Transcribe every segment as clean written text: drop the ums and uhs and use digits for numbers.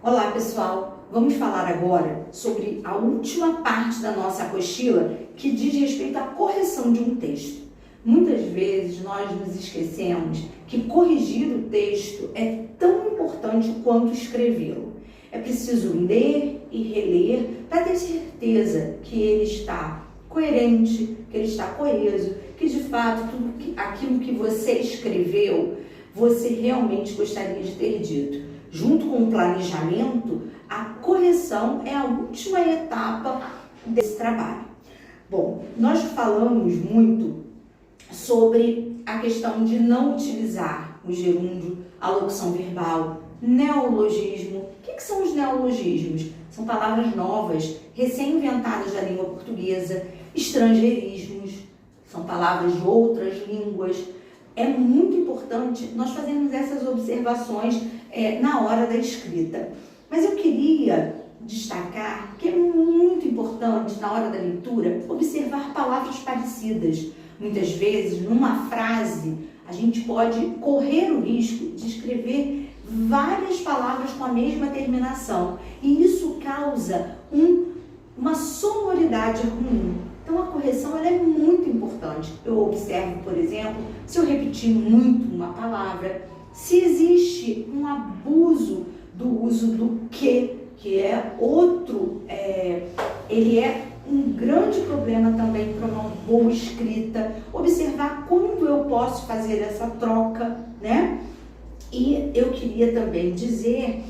Olá pessoal, vamos falar agora sobre a última parte da nossa apostila que diz respeito à correção de um texto. Muitas vezes nós nos esquecemos que corrigir o texto é tão importante quanto escrevê-lo. É preciso ler e reler para ter certeza que ele está coerente, que ele está coeso, que de fato aquilo que você escreveu, você realmente gostaria de ter dito. Junto com o planejamento, a correção é a última etapa desse trabalho. Bom, nós falamos muito sobre a questão de não utilizar o gerúndio, a locução verbal, neologismo. O que são os neologismos? São palavras novas, recém-inventadas da língua portuguesa, estrangeirismos, são palavras de outras línguas. É muito importante nós fazermos essas observações na hora da escrita. Mas eu queria destacar que é muito importante, na hora da leitura, observar palavras parecidas. Muitas vezes, numa frase, a gente pode correr o risco de escrever várias palavras com a mesma terminação. E isso causa uma sonoridade ruim. Então, a correção ela é muito importante. Eu observo, por exemplo, se eu repetir muito uma palavra, se existe um abuso do uso do que é outro, ele é um grande problema também para uma boa escrita. Observar quando eu posso fazer essa troca, né? E eu queria também dizer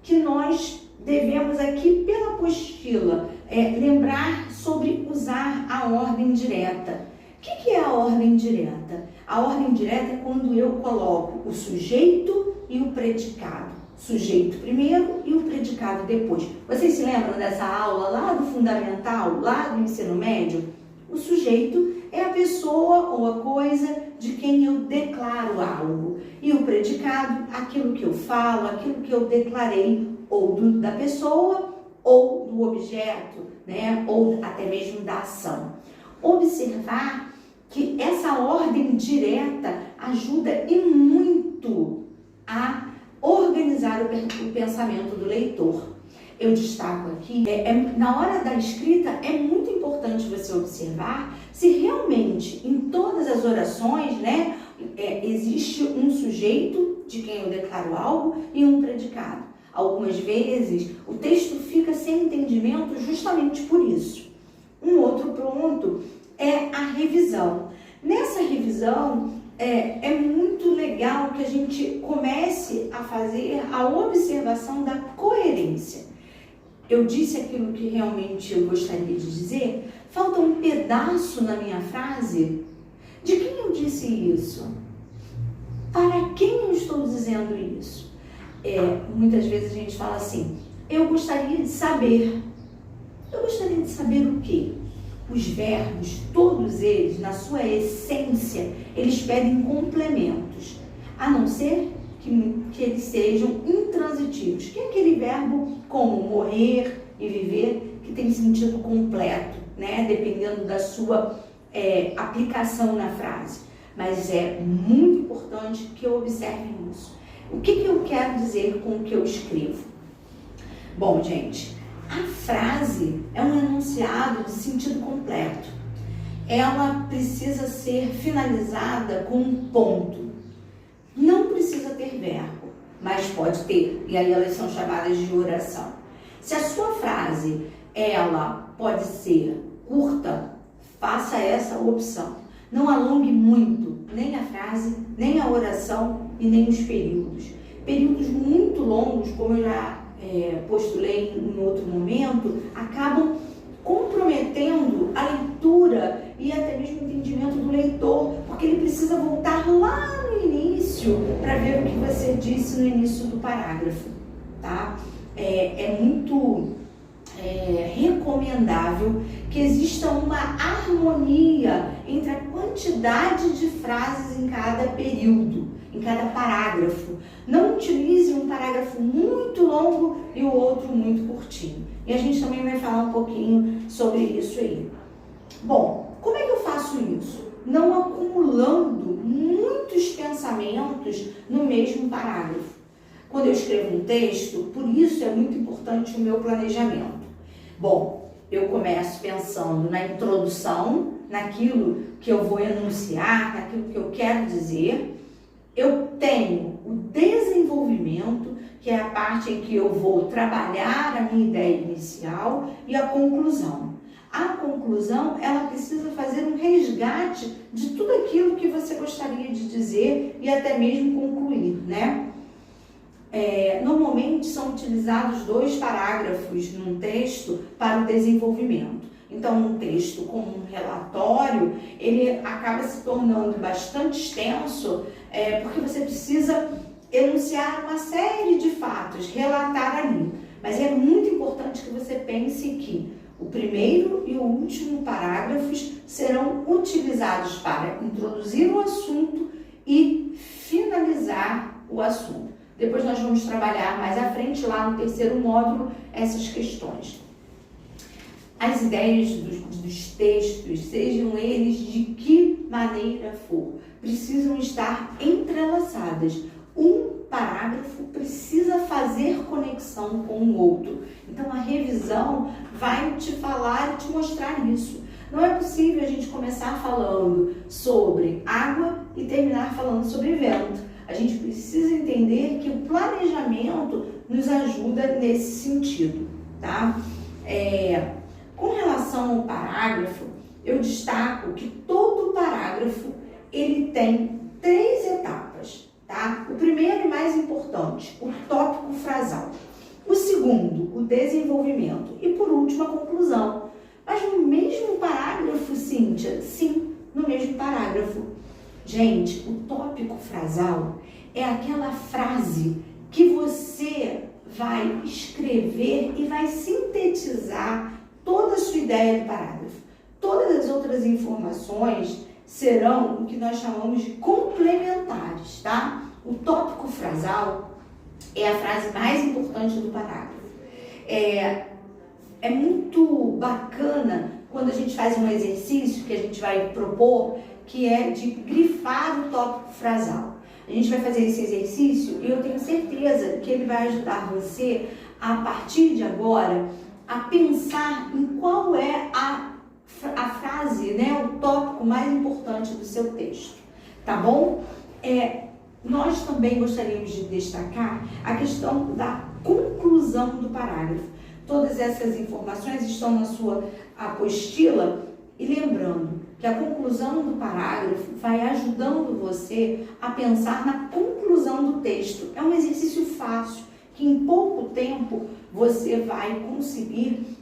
que nós devemos aqui, pela apostila, lembrar sobre usar a ordem direta. O que é a ordem direta? A ordem direta é quando eu coloco o sujeito e o predicado. Sujeito primeiro e o predicado depois. Vocês se lembram dessa aula lá do fundamental, lá do ensino médio? O sujeito é a pessoa ou a coisa de quem eu declaro algo. E o predicado, aquilo que eu falo, aquilo que eu declarei, ou da pessoa, ou do objeto, né? Ou até mesmo da ação. Observar que essa ordem direta ajuda e muito a organizar o pensamento do leitor. Eu destaco aqui, na hora da escrita, é muito importante você observar se realmente em todas as orações, né, existe um sujeito de quem eu declaro algo e um predicado. Algumas vezes o texto fica sem entendimento justamente por isso. Um outro ponto é a revisão. Nessa revisão, é muito legal que a gente comece a fazer a observação da coerência. Eu disse aquilo que realmente eu gostaria de dizer? Falta um pedaço na minha frase? De quem eu disse isso? Para quem eu estou dizendo isso? Muitas vezes a gente fala assim, eu gostaria de saber. Eu gostaria de saber o quê? Os verbos, todos eles, na sua essência, eles pedem complementos, a não ser que eles sejam intransitivos, que é aquele verbo como morrer e viver, que tem sentido completo, né? Dependendo da sua aplicação na frase. Mas é muito importante que eu observe isso. O que eu quero dizer com o que eu escrevo? Bom, gente, a frase é um enunciado de sentido completo. Ela precisa ser finalizada com um ponto. Não precisa ter verbo, mas pode ter. E aí elas são chamadas de oração. Se a sua frase, ela pode ser curta, faça essa opção. Não alongue muito, nem a frase, nem a oração e nem os períodos. Períodos muito longos, como eu já postulei em outro momento, acabam comprometendo a leitura e até mesmo o entendimento do leitor, porque ele precisa voltar lá no início para ver o que você disse no início do parágrafo, tá? É muito recomendável que exista uma harmonia entre a quantidade de frases em cada período, em cada parágrafo. Não utilize um parágrafo muito longo e o outro muito curtinho. E a gente também vai falar um pouquinho sobre isso aí. Bom, como é que eu faço isso? Não acumulando muitos pensamentos no mesmo parágrafo. quando eu escrevo um texto, por isso é muito importante o meu planejamento. Bom, eu começo pensando na introdução, naquilo que eu vou enunciar, naquilo que eu quero dizer. Eu tenho o desenvolvimento, que é a parte em que eu vou trabalhar a minha ideia inicial, e a conclusão. A conclusão, ela precisa fazer um resgate de tudo aquilo que você gostaria de dizer e até mesmo concluir, né? Normalmente são utilizados 2 parágrafos num texto para o desenvolvimento. Então, um texto como um relatório, ele acaba se tornando bastante extenso, porque você precisa enunciar uma série de fatos, relatar ali. Mas é muito importante que você pense que o primeiro e o último parágrafos serão utilizados para introduzir o assunto e finalizar o assunto. Depois nós vamos trabalhar mais à frente, lá no 3º módulo, essas questões. As ideias dos textos, sejam eles de que maneira for, precisam estar entrelaçadas. Um parágrafo precisa fazer conexão com o outro. Então, a revisão vai te falar e te mostrar isso. Não é possível a gente começar falando sobre água e terminar falando sobre vento. A gente precisa entender que o planejamento nos ajuda nesse sentido, tá? Com relação ao parágrafo, eu destaco que todo parágrafo ele tem 3 etapas, tá? O primeiro e mais importante, o tópico frasal. O segundo, o desenvolvimento. E por último, a conclusão. Mas no mesmo parágrafo, Cíntia? Sim, no mesmo parágrafo. Gente, o tópico frasal é aquela frase que você vai escrever e vai sintetizar toda a sua ideia do parágrafo. Todas as outras informações serão o que nós chamamos de complementares, tá? O tópico frasal é a frase mais importante do parágrafo. É muito bacana quando a gente faz um exercício que a gente vai propor, que é de grifar o tópico frasal. A gente vai fazer esse exercício e eu tenho certeza que ele vai ajudar você, a partir de agora, a pensar em qual é a frase, né, o tópico mais importante do seu texto, tá bom? Nós também gostaríamos de destacar a questão da conclusão do parágrafo. Todas essas informações estão na sua apostila e lembrando que a conclusão do parágrafo vai ajudando você a pensar na conclusão do texto. É um exercício fácil, que em pouco tempo você vai conseguir,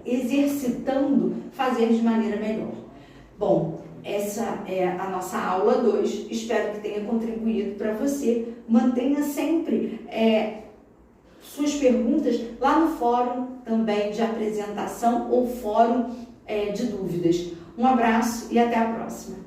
exercitando, fazer de maneira melhor. Bom, essa é a nossa aula 2. Espero que tenha contribuído para você. Mantenha sempre suas perguntas lá no fórum também de apresentação ou fórum de dúvidas. Um abraço e até a próxima.